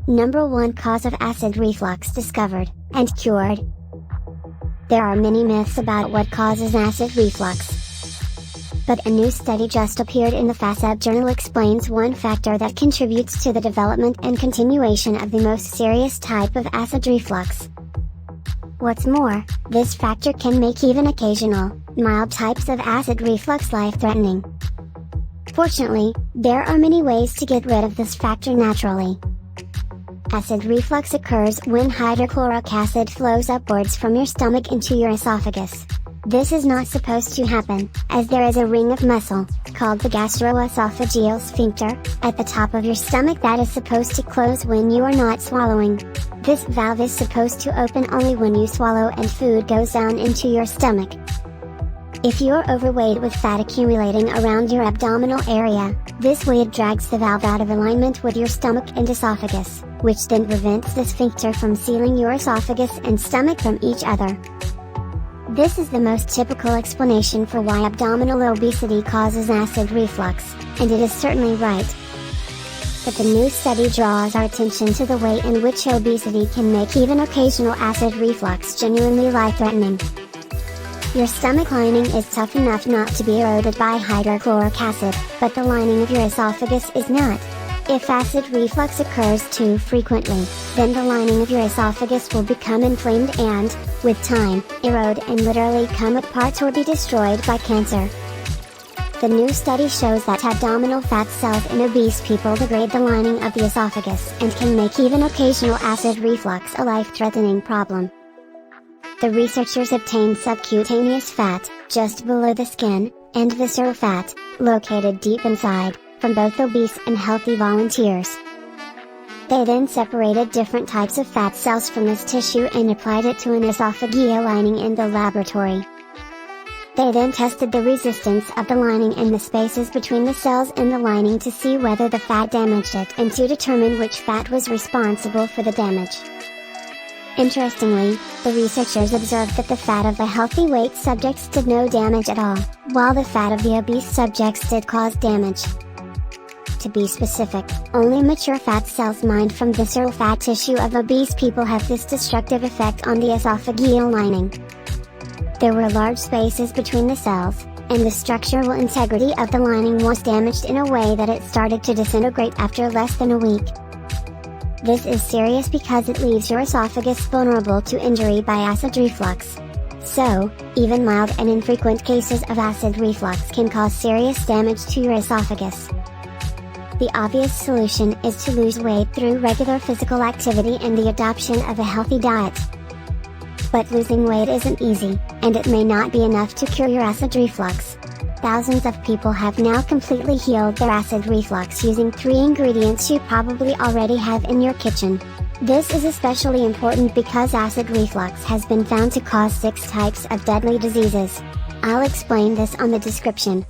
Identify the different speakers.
Speaker 1: Number 1 cause of acid reflux discovered, and cured. There are many myths about what causes acid reflux. But a new study just appeared in the FASEB journal explains one factor that contributes to the development and continuation of the most serious type of acid reflux. What's more, this factor can make even occasional, mild types of acid reflux life-threatening. Fortunately, there are many ways to get rid of this factor naturally. Acid reflux occurs when hydrochloric acid flows upwards from your stomach into your esophagus. This is not supposed to happen, as there is a ring of muscle, called the gastroesophageal sphincter, at the top of your stomach that is supposed to close when you are not swallowing. This valve is supposed to open only when you swallow and food goes down into your stomach. If you are overweight with fat accumulating around your abdominal area, this weight drags the valve out of alignment with your stomach and esophagus, which then prevents the sphincter from sealing your esophagus and stomach from each other. This is the most typical explanation for why abdominal obesity causes acid reflux, and it is certainly right. But the new study draws our attention to the way in which obesity can make even occasional acid reflux genuinely life-threatening. Your stomach lining is tough enough not to be eroded by hydrochloric acid, but the lining of your esophagus is not. If acid reflux occurs too frequently, then the lining of your esophagus will become inflamed and, with time, erode and literally come apart or be destroyed by cancer. The new study shows that abdominal fat cells in obese people degrade the lining of the esophagus and can make even occasional acid reflux a life-threatening problem. The researchers obtained subcutaneous fat, just below the skin, and visceral fat, located deep inside, from both obese and healthy volunteers. They then separated different types of fat cells from this tissue and applied it to an esophageal lining in the laboratory. They then tested the resistance of the lining and the spaces between the cells and the lining to see whether the fat damaged it and to determine which fat was responsible for the damage. Interestingly, the researchers observed that the fat of the healthy weight subjects did no damage at all, while the fat of the obese subjects did cause damage. To be specific, only mature fat cells mined from visceral fat tissue of obese people have this destructive effect on the esophageal lining. There were large spaces between the cells, and the structural integrity of the lining was damaged in a way that it started to disintegrate after less than a week. This is serious because it leaves your esophagus vulnerable to injury by acid reflux. So, even mild and infrequent cases of acid reflux can cause serious damage to your esophagus. The obvious solution is to lose weight through regular physical activity and the adoption of a healthy diet. But losing weight isn't easy, and it may not be enough to cure your acid reflux. Thousands of people have now completely healed their acid reflux using 3 ingredients you probably already have in your kitchen. This is especially important because acid reflux has been found to cause 6 types of deadly diseases. I'll explain this on the description.